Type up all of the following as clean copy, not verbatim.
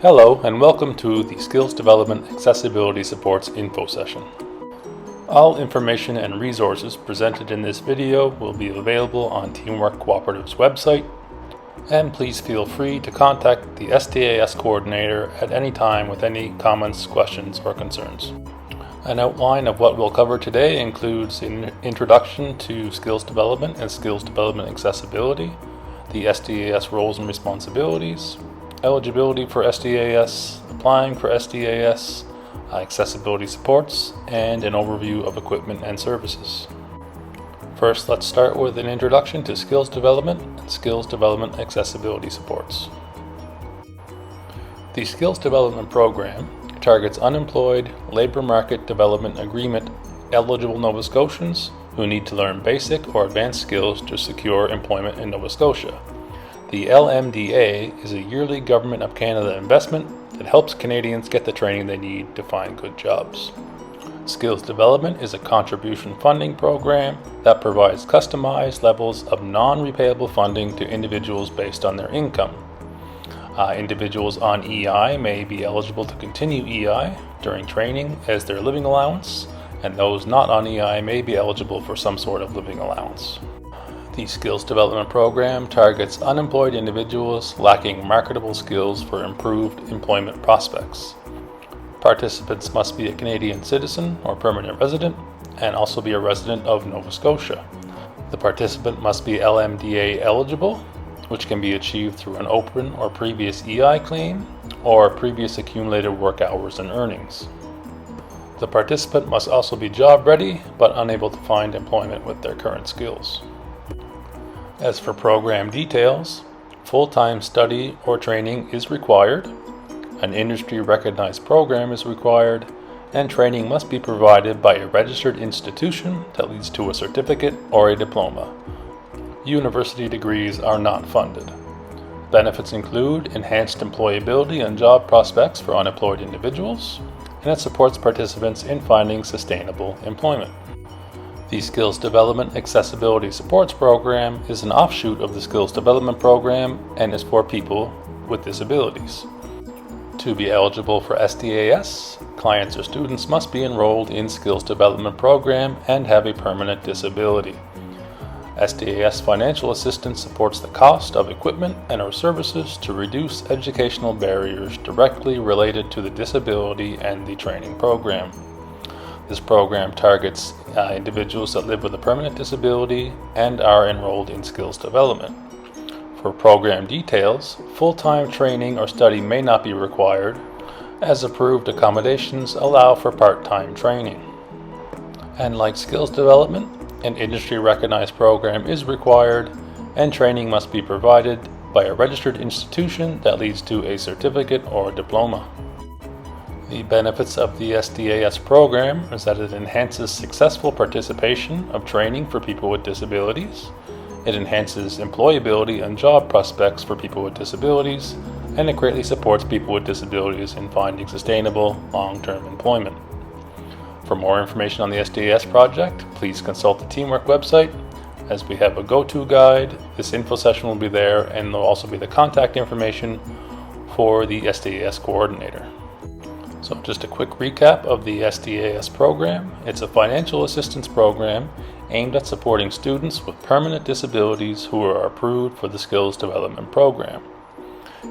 Hello and welcome to the Skills Development Accessibility Supports info session. All information and resources presented in this video will be available on Teamwork Cooperative's website, and please feel free to contact the SDAS coordinator at any time with any comments, questions, or concerns. An outline of what we'll cover today includes an introduction to skills development and skills development accessibility, the SDAS roles and responsibilities, eligibility for SDAS, applying for SDAS, accessibility supports, and an overview of equipment and services. First, let's start with an introduction to skills development and skills development accessibility supports. The Skills Development Program targets unemployed, labor market development agreement eligible Nova Scotians who need to learn basic or advanced skills to secure employment in Nova Scotia. The LMDA is a yearly Government of Canada investment that helps Canadians get the training they need to find good jobs. Skills Development is a contribution funding program that provides customized levels of non-repayable funding to individuals based on their income. Individuals on EI may be eligible to continue EI during training as their living allowance, and those not on EI may be eligible for some sort of living allowance. The Skills Development Program targets unemployed individuals lacking marketable skills for improved employment prospects. Participants must be a Canadian citizen or permanent resident and also be a resident of Nova Scotia. The participant must be LMDA eligible, which can be achieved through an open or previous EI claim or previous accumulated work hours and earnings. The participant must also be job ready but unable to find employment with their current skills. As for program details, full-time study or training is required, an industry-recognized program is required, and training must be provided by a registered institution that leads to a certificate or a diploma. University degrees are not funded. Benefits include enhanced employability and job prospects for unemployed individuals, and it supports participants in finding sustainable employment. The Skills Development Accessibility Supports Program is an offshoot of the Skills Development Program and is for people with disabilities. To be eligible for SDAS, clients or students must be enrolled in Skills Development Program and have a permanent disability. SDAS financial assistance supports the cost of equipment and or services to reduce educational barriers directly related to the disability and the training program. This program targets individuals that live with a permanent disability and are enrolled in skills development. For program details, full-time training or study may not be required, as approved accommodations allow for part-time training. And like skills development, an industry-recognized program is required, and training must be provided by a registered institution that leads to a certificate or diploma. The benefits of the SDAS program is that it enhances successful participation of training for people with disabilities, it enhances employability and job prospects for people with disabilities, and it greatly supports people with disabilities in finding sustainable, long-term employment. For more information on the SDAS project, please consult the Teamwork website, as we have a go-to guide. This info session will be there, and there will also be the contact information for the SDAS coordinator. So just a quick recap of the SDAS program. It's a financial assistance program aimed at supporting students with permanent disabilities who are approved for the Skills Development Program.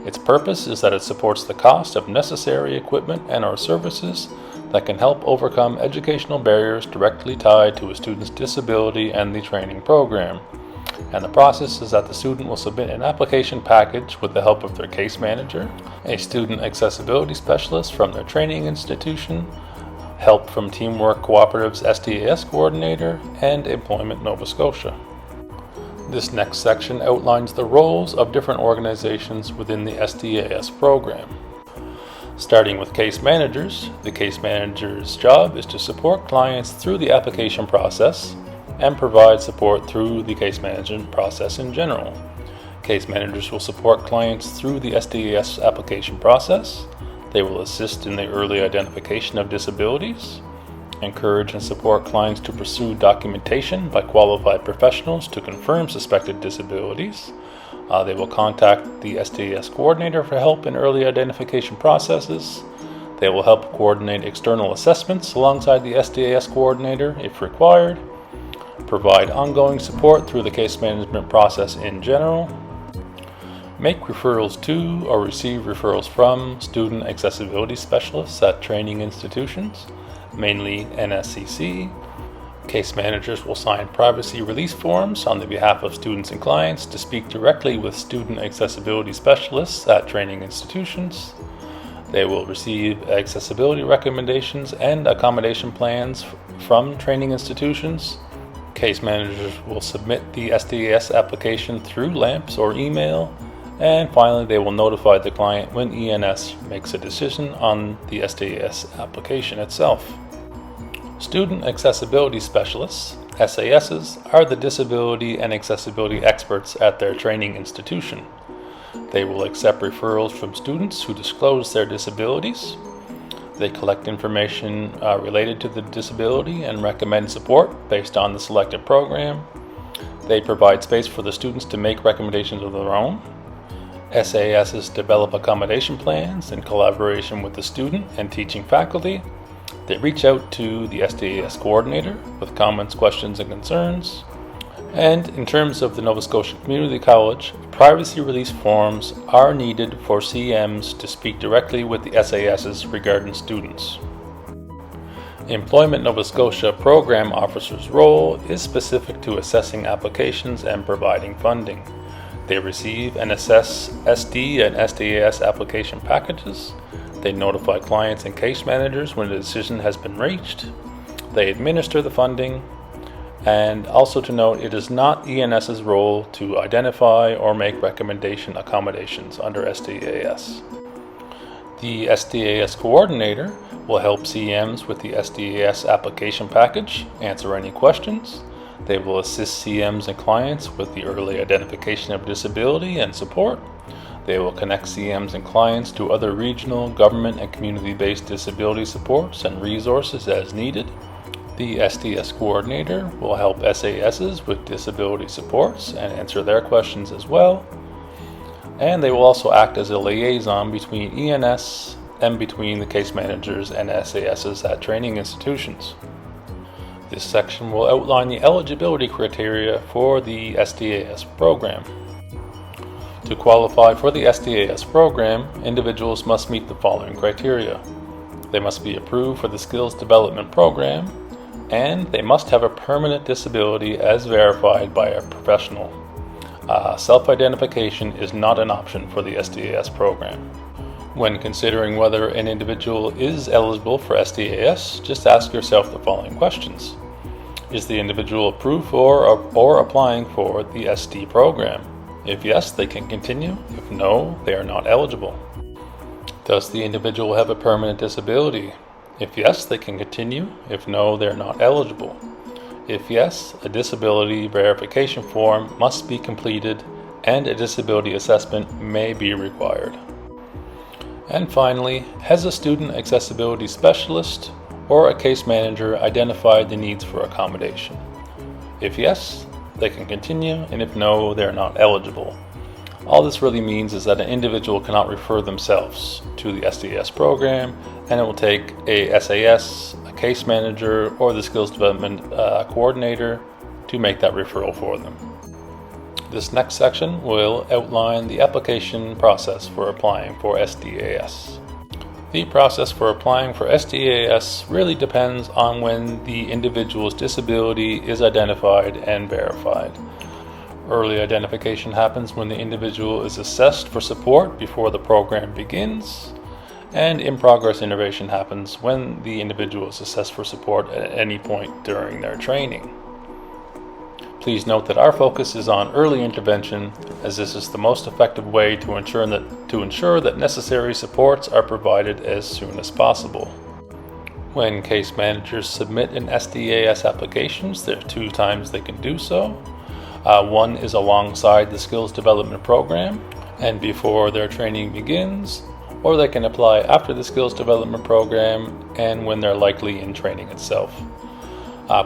Its purpose is that it supports the cost of necessary equipment and or services that can help overcome educational barriers directly tied to a student's disability and the training program. And the process is that the student will submit an application package with the help of their case manager, a student accessibility specialist from their training institution, help from Teamwork Cooperative's SDAS coordinator, and Employment Nova Scotia. This next section outlines the roles of different organizations within the SDAS program. Starting with case managers, the case manager's job is to support clients through the application process and provide support through the case management process in general. Case managers will support clients through the SDAS application process. They will assist in the early identification of disabilities, encourage and support clients to pursue documentation by qualified professionals to confirm suspected disabilities, They will contact the STAS coordinator for help in early identification processes. They will help coordinate external assessments alongside the STAS coordinator if required, provide ongoing support through the case management process in general, make referrals to or receive referrals from student accessibility specialists at training institutions, mainly NSCC. Case managers will sign privacy release forms on the behalf of students and clients to speak directly with student accessibility specialists at training institutions. They will receive accessibility recommendations and accommodation plans from training institutions. Case managers will submit the STAS application through LAMPS or email. And finally, they will notify the client when ENS makes a decision on the STAS application itself. Student accessibility specialists, SASs, are the disability and accessibility experts at their training institution. They will accept referrals from students who disclose their disabilities. They collect information related to the disability and recommend support based on the selected program. They provide space for the students to make recommendations of their own. SASs develop accommodation plans in collaboration with the student and teaching faculty. They reach out to the STAS coordinator with comments, questions, and concerns. And in terms of the Nova Scotia Community College, privacy release forms are needed for CMs to speak directly with the SASs regarding students. Employment Nova Scotia program officers' role is specific to assessing applications and providing funding. They receive and assess SD and STAS application packages. They notify clients and case managers when a decision has been reached. They administer the funding. And also to note, it is not ENS's role to identify or make recommendation accommodations under STAS. The STAS coordinator will help CMs with the STAS application package, answer any questions. They will assist CMs and clients with the early identification of disability and support. They will connect CMs and clients to other regional, government, and community-based disability supports and resources as needed. The STS coordinator will help SASs with disability supports and answer their questions as well. And they will also act as a liaison between ENS and between the case managers and SASs at training institutions. This section will outline the eligibility criteria for the STAS program. To qualify for the STAS program, individuals must meet the following criteria. They must be approved for the Skills Development Program, and they must have a permanent disability as verified by a professional. Self-identification is not an option for the STAS program. When considering whether an individual is eligible for STAS, just ask yourself the following questions. Is the individual approved for or applying for the SD program? If yes, they can continue. If no, they are not eligible. Does the individual have a permanent disability? If yes, they can continue. If no, they are not eligible. If yes, a disability verification form must be completed and a disability assessment may be required. And finally, has a student accessibility specialist or a case manager identified the needs for accommodation? If yes, they can continue, and if no, they are not eligible. All this really means is that an individual cannot refer themselves to the STAS program, and it will take a SAS, a case manager, or the skills development coordinator to make that referral for them. This next section will outline the application process for applying for STAS. The process for applying for STAS really depends on when the individual's disability is identified and verified. Early identification happens when the individual is assessed for support before the program begins, and in-progress innovation happens when the individual is assessed for support at any point during their training. Please note that our focus is on early intervention, as this is the most effective way to ensure that necessary supports are provided as soon as possible. When case managers submit an STAS applications, there are two times they can do so. One is alongside the skills development program and before their training begins, or they can apply after the skills development program and when they're likely in training itself.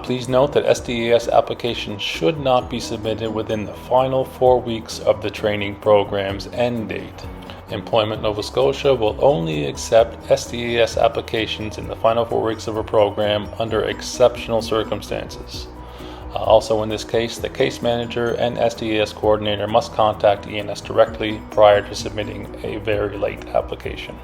Please note that SDAS applications should not be submitted within the final 4 weeks of the training program's end date. Employment Nova Scotia will only accept SDAS applications in the final 4 weeks of a program under exceptional circumstances. Also in this case, the case manager and SDAS coordinator must contact ENS directly prior to submitting a very late application.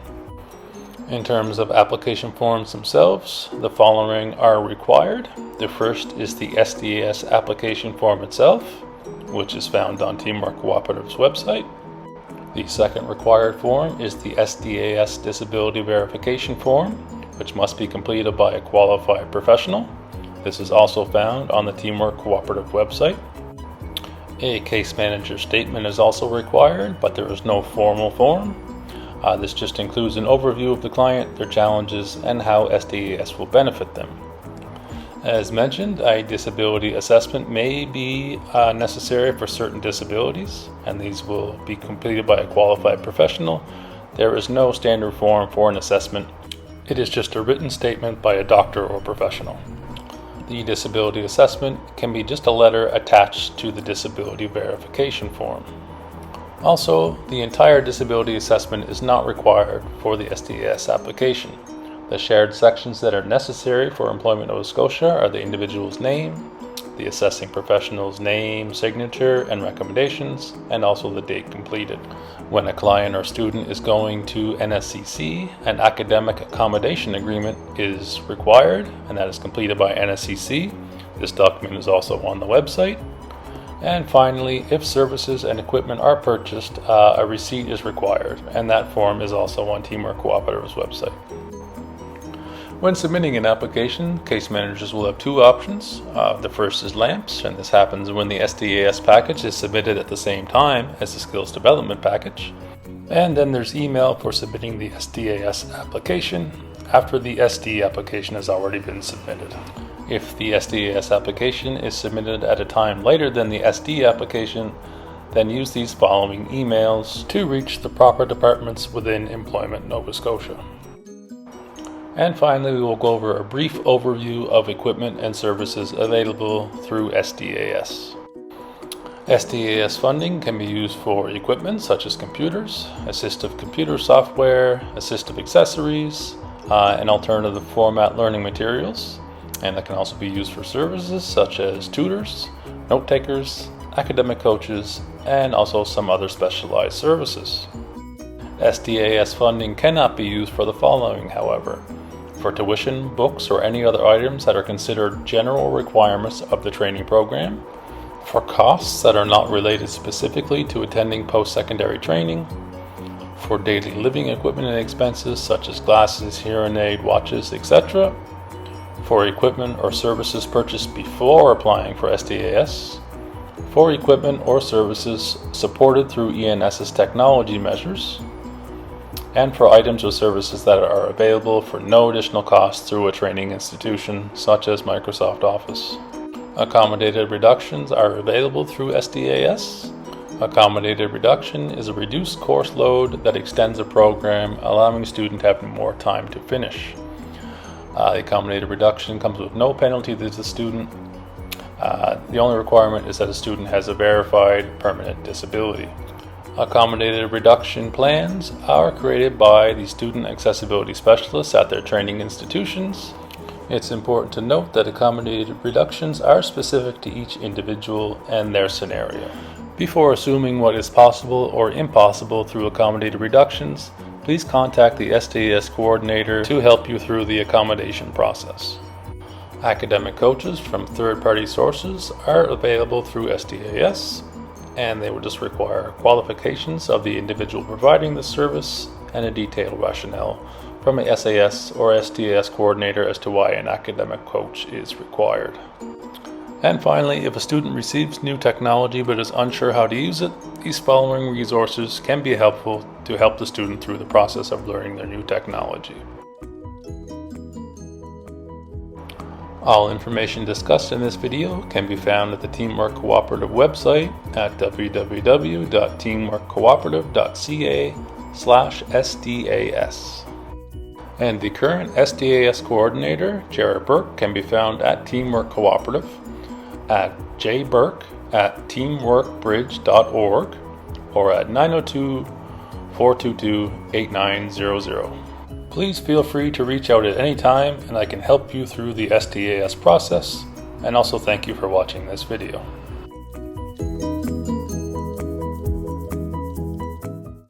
In terms of application forms themselves, the following are required. The first is the SDAS application form itself, which is found on Teamwork Cooperative's website. The second required form is the SDAS Disability Verification Form, which must be completed by a qualified professional. This is also found on the Teamwork Cooperative website. A case manager statement is also required, but there is no formal form. This just includes an overview of the client, their challenges, and how SDAS will benefit them. As mentioned, a disability assessment may be necessary for certain disabilities, and these will be completed by a qualified professional. There is no standard form for an assessment. It is just a written statement by a doctor or professional. The disability assessment can be just a letter attached to the disability verification form. Also, the entire disability assessment is not required for the SDAS application. The shared sections that are necessary for Employment Nova Scotia are the individual's name, the assessing professional's name, signature, and recommendations, and also the date completed. When a client or student is going to NSCC, an academic accommodation agreement is required, and that is completed by NSCC. This document is also on the website. And finally, if services and equipment are purchased, a receipt is required, and that form is also on Teamwork Cooperative's website. When submitting an application, case managers will have two options. The first is LAMPS, and this happens when the SDAS package is submitted at the same time as the skills development package. And then there's email for submitting the SDAS application after the SD application has already been submitted. If the SDAS application is submitted at a time later than the SD application, then use these following emails to reach the proper departments within Employment Nova Scotia. And finally, we will go over a brief overview of equipment and services available through SDAS. SDAS funding can be used for equipment such as computers, assistive computer software, assistive accessories, and alternative format learning materials. And that can also be used for services such as tutors, note takers, academic coaches, and also some other specialized services. SDAS funding cannot be used for the following, however: for tuition, books, or any other items that are considered general requirements of the training program, for costs that are not related specifically to attending post-secondary training, for daily living equipment and expenses such as glasses, hearing aid, watches, etc., for equipment or services purchased before applying for SDAS, for equipment or services supported through ENS's technology measures, and for items or services that are available for no additional cost through a training institution such as Microsoft Office. Accommodated reductions are available through SDAS. Accommodated reduction is a reduced course load that extends a program, allowing a student to have more time to finish. The accommodated reduction comes with no penalty to the student. The only requirement is that a student has a verified permanent disability. Accommodated reduction plans are created by the student accessibility specialists at their training institutions. It's important to note that accommodated reductions are specific to each individual and their scenario. Before assuming what is possible or impossible through accommodated reductions, please contact the SDAS coordinator to help you through the accommodation process. Academic coaches from third-party sources are available through SDAS, and they will just require qualifications of the individual providing the service and a detailed rationale from a SAS or SDAS coordinator as to why an academic coach is required. And finally, if a student receives new technology but is unsure how to use it, these following resources can be helpful to help the student through the process of learning their new technology. All information discussed in this video can be found at the Teamwork Cooperative website at www.teamworkcooperative.ca/SDAS. And the current SDAS coordinator, Jared Burke, can be found at Teamwork Cooperative at jburke@teamworkbridge.org or at 902-422-8900. Please feel free to reach out at any time and I can help you through the SDAS process. And also thank you for watching this video.